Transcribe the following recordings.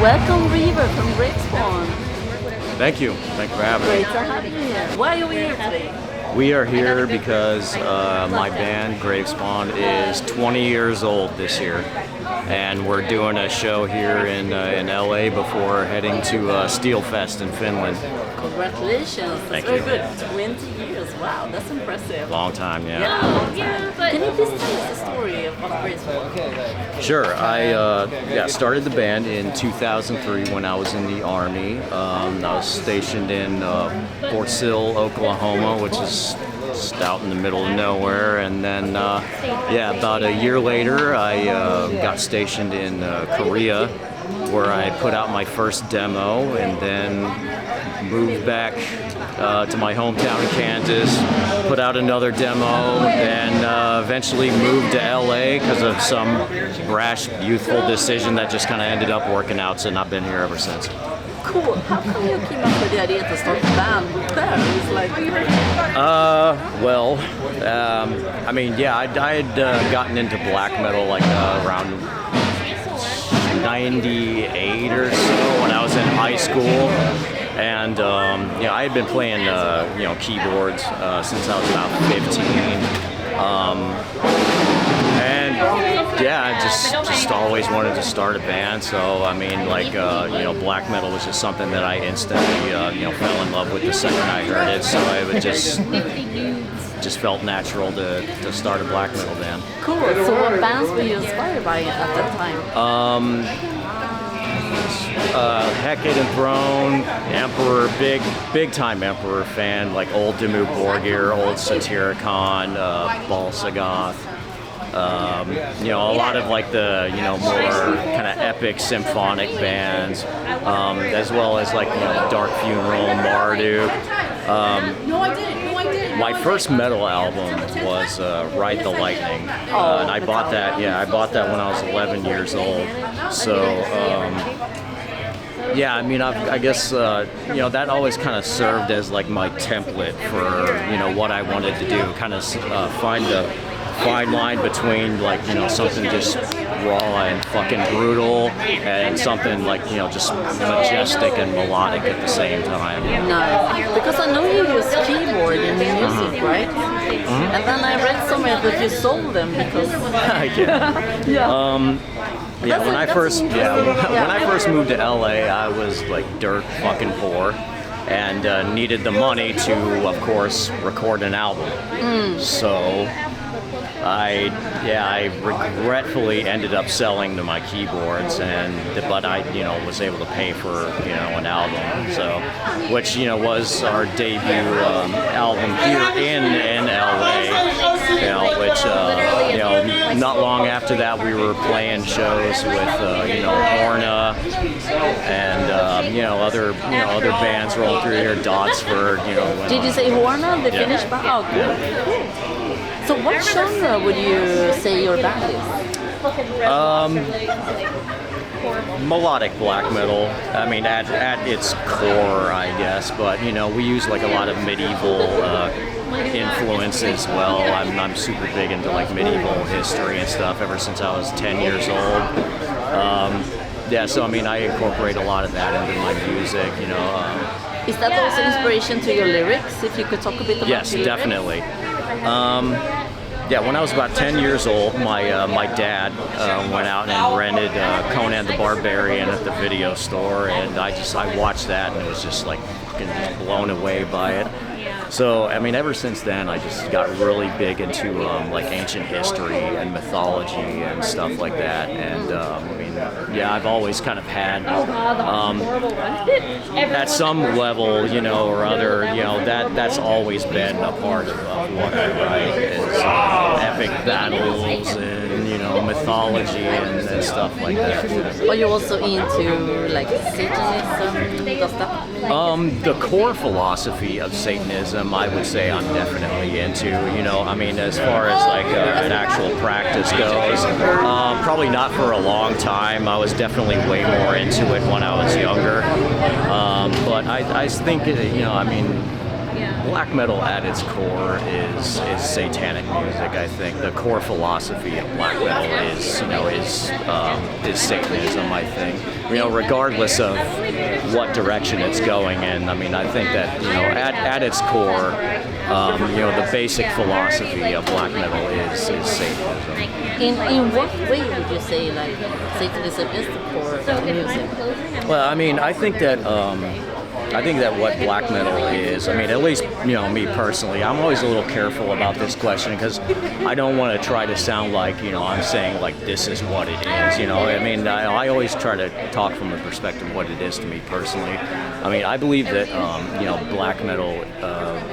Welcome, Reaver from Gravespawn. Thank you. Thank you for having me. Great to have you here. Why are we here today? We are here because my band, Gravespawn, is 20 years old this year. And we're doing a show here in LA before heading to Steelfest in Finland. Congratulations. Thank That's you. very good. 20 years. Wow, that's impressive. Long time, yeah. Can you please tell us the story of Gravespawn? Sure. I started the band in 2003 when I was in the Army. I was stationed in Fort Sill, Oklahoma, which is just out in the middle of nowhere. And then, about a year later, I got stationed in Korea, where I put out my first demo, and then moved back to my hometown in Kansas, put out another demo, and eventually moved to LA because of some brash, youthful decision that just kind of ended up working out, and I've been here ever since. Cool. How come you came up with the idea to start a band there? It's like... I had gotten into black metal like around 98 or so when I was in high school. And I had been playing keyboards since I was about 15, I just always wanted to start a band. So I mean, black metal was just something that I instantly fell in love with the second I heard it. So it just felt natural to start a black metal band. Cool. So what bands were you inspired by at that time? Hecate and Throne, Emperor, big time Emperor fan, like old Dimmu Borgir, old Satyricon, Balsagoth. A lot of like the more kind of epic symphonic bands, as well as like Dark Funeral, Marduk. My first metal album was Ride the Lightning, and I bought that. Yeah, I bought that when I was 11 years old. So. I guess that always kind of served as like my template for what I wanted to do. Kind of find the fine line between something just raw and fucking brutal, and something like just majestic and melodic at the same time. Nice. Because I know you use keyboard in music, right? Mm-hmm. And then I read somewhere that you sold them because. When I first moved to LA, I was like dirt fucking poor, and needed the money to, of course, record an album. So I regretfully ended up selling my keyboards, but I was able to pay for an album. So, which was our debut album here in LA. Not long after that, we were playing shows with Horna and other bands rolling through here. Dotsford, Did you say Horna? The Finnish band? Oh, cool. So what genre would you say your band is? Melodic black metal. I mean, at its core, I guess. But we use like a lot of medieval influence as well. I'm super big into like medieval history and stuff ever since I was 10 years old. So I mean, I incorporate a lot of that into my music. Is that also inspiration to your lyrics? If you could talk a bit about yes, your definitely. lyrics? Yeah, when I was about 10 years old, my dad went out and rented Conan the Barbarian at the video store, and I watched that, and it was just like fucking just blown away by it. So, I mean, ever since then, I just got really big into like ancient history and mythology and stuff like that. And I mean, yeah, I've always kind of had, at some level, you know, or other, you know, that's always been a part of what I write is epic battles and, you know, mythology and stuff like that. Are you also into like Satanism, does that? The core philosophy of Satanism, I would say I'm definitely into. You know, I mean, as far as like an actual practice goes, probably not for a long time. I was definitely way more into it when I was younger. But I think, you know, I mean, black metal at its core is satanic music. I think the core philosophy of black metal is, you know, is Satanism. I think, you know, regardless of what direction it's going in. I mean, I think that, you know, at its core, you know, the basic philosophy of black metal is Satanism. In what way would you say like Satanism is the core of music? Well, I mean, I think that what black metal is, I mean, at least, you know, me personally, I'm always a little careful about this question because I don't want to try to sound like, you know, I'm saying like this is what it is, you know. I mean, I always try to talk from the perspective of what it is to me personally. I mean, I believe that, you know, black metal,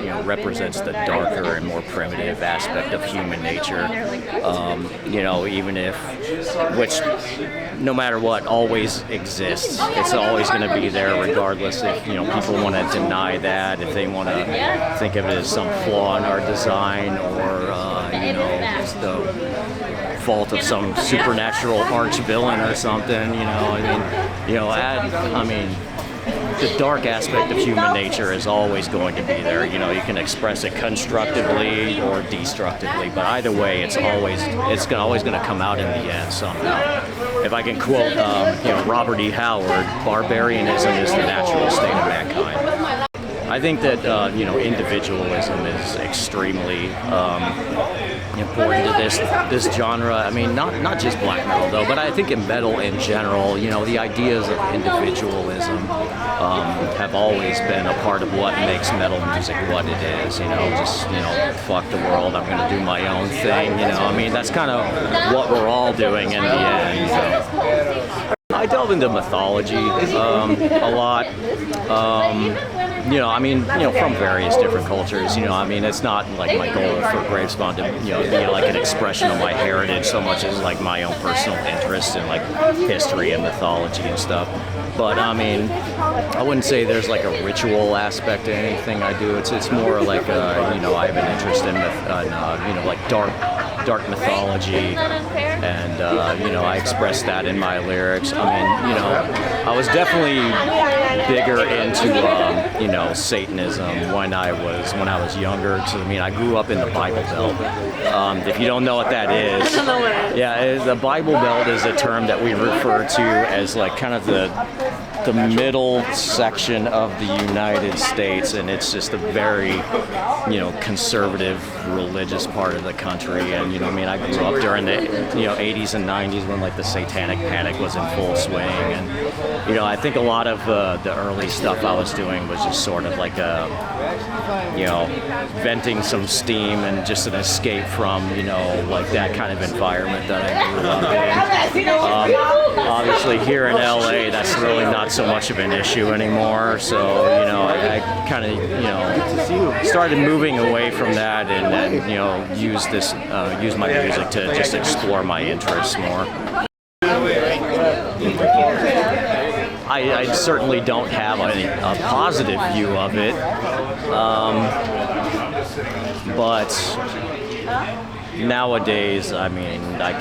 you know, represents the darker and more primitive aspect of human nature, you know, even if, which no matter what, always exists. It's always going to be there regardless if, you know, people want to deny that, if they want to think of it as some flaw in our design or, you know, it's the fault of some supernatural arch villain or something, you know. I mean, you know, the dark aspect of human nature is always going to be there. You know, you can express it constructively or destructively, but either way, it's always going to come out in the end somehow. If I can quote, you know, Robert E. Howard, barbarianism is the natural state of mankind. I think that, you know, individualism is extremely important to this genre. I mean, not just black metal though, but I think in metal in general, you know, the ideas of individualism have always been a part of what makes metal music what it is. You know, just, you know, fuck the world, I'm going to do my own thing. You know, I mean, that's kind of what we're all doing in the end. So. I delve into mythology a lot. You know, I mean, you know, from various different cultures. You know, I mean, it's not like my goal for Gravespawn to, you know, be like an expression of my heritage so much as like my own personal interest in like history and mythology and stuff. But I mean, I wouldn't say there's like a ritual aspect to anything I do. It's more like, you know, I have an interest in you know, like dark mythology, and you know, I express that in my lyrics. I mean, you know, I was definitely bigger into you know, Satanism when I was younger. Because I mean, I grew up in the Bible Belt. If you don't know what that is, yeah, the Bible Belt is a term that we refer to as like kind of the middle section of the United States, and it's just a very, you know, conservative religious part of the country. And, you know, I mean, I grew up during the, you know, 80s and 90s when like the satanic panic was in full swing, and, you know, I think a lot of the early stuff I was doing was just sort of like a, you know, venting some steam and just an escape from, you know, like that kind of environment that I grew up in. Obviously here in LA, that's really not so much of an issue anymore. So, you know, I kind of, you know, started moving away from that and you know, use my music to just explore my interests more. I certainly don't have a positive view of it, but nowadays, I mean, I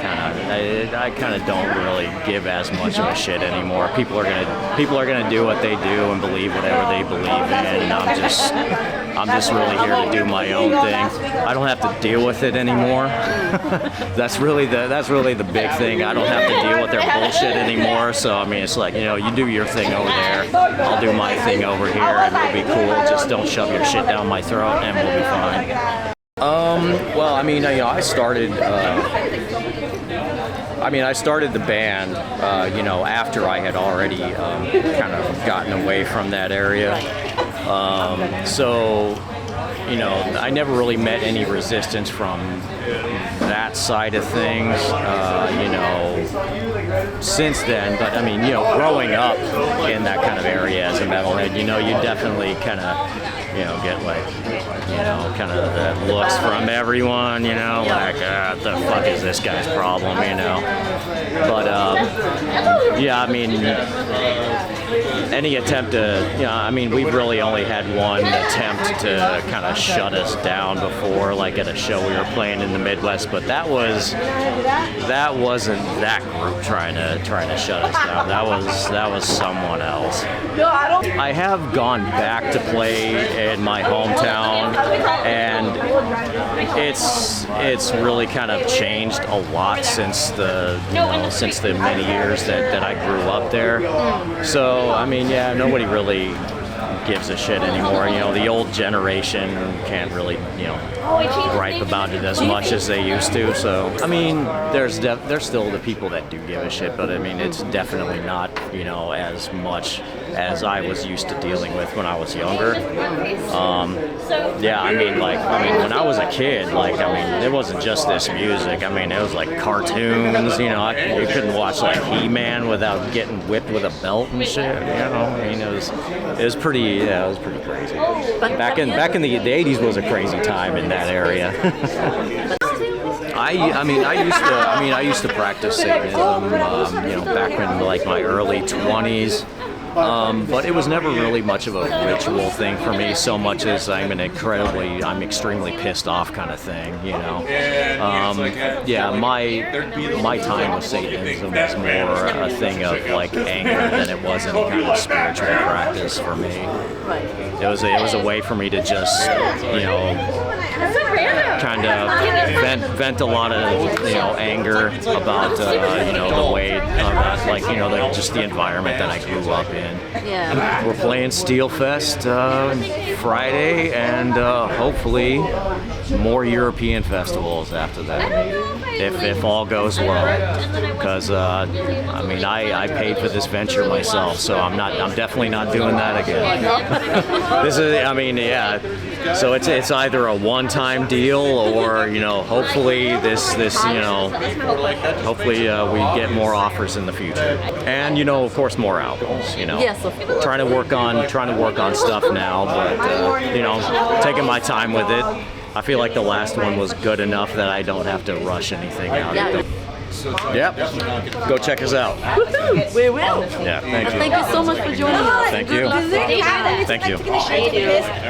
kind of don't really give as much of a shit anymore. People are gonna do what they do and believe whatever they believe in, and I'm just really here to do my own thing. I don't have to deal with it anymore. That's really the big thing. I don't have to deal with their bullshit anymore. So I mean, it's like, you know, you do your thing over there, I'll do my thing over here, and we'll be cool. Just don't shove your shit down my throat, and we'll be fine. Well, I mean, I started. I started the band, after I had already kind of gotten away from that area. I never really met any resistance from that side of things, since then. But growing up in that kind of area as a metalhead, you definitely kind of, get like, kind of the looks from everyone, like, what the fuck is this guy's problem, But, any attempt to, we've really only had one attempt to kind of shut us down before, like at a show we were playing in the Midwest, but that wasn't that group trying to shut us down. That was someone else. I have gone back to play in my hometown, and it's really kind of changed a lot since the many years that I grew up there. So nobody really gives a shit anymore. The old generation can't really, gripe about it as much as they used to. So, there's still the people that do give a shit, but it's definitely not, as much as I was used to dealing with when I was younger. When I was a kid, it wasn't just this music. It was like cartoons, you couldn't watch like He-Man without getting whipped with a belt and shit, it was pretty crazy. Back in the 80s was a crazy time in that area. I used to practice Satanism, back in like my early 20s. But it was never really much of a ritual thing for me, so much as I'm extremely pissed off kind of thing, my time with Satanism was more a thing of like anger than it was any kind of spiritual practice for me. It was a way for me to just, kind of vent a lot of, anger about, the way, just the environment that I grew up in. Yeah. We're playing Steelfest Friday, and hopefully more European festivals after that, if all goes well. Because I paid for this venture myself, so I'm definitely not doing that again. So it's either a one-time deal, or hopefully hopefully we get more offers in the future, and of course more albums. Yes, of course. Trying to work on stuff now, but taking my time with it. I feel like the last one was good enough that I don't have to rush anything out. Yep. Go check us out. We will. Yeah, thank you. Thank you so much for joining us. Thank you. Thank you.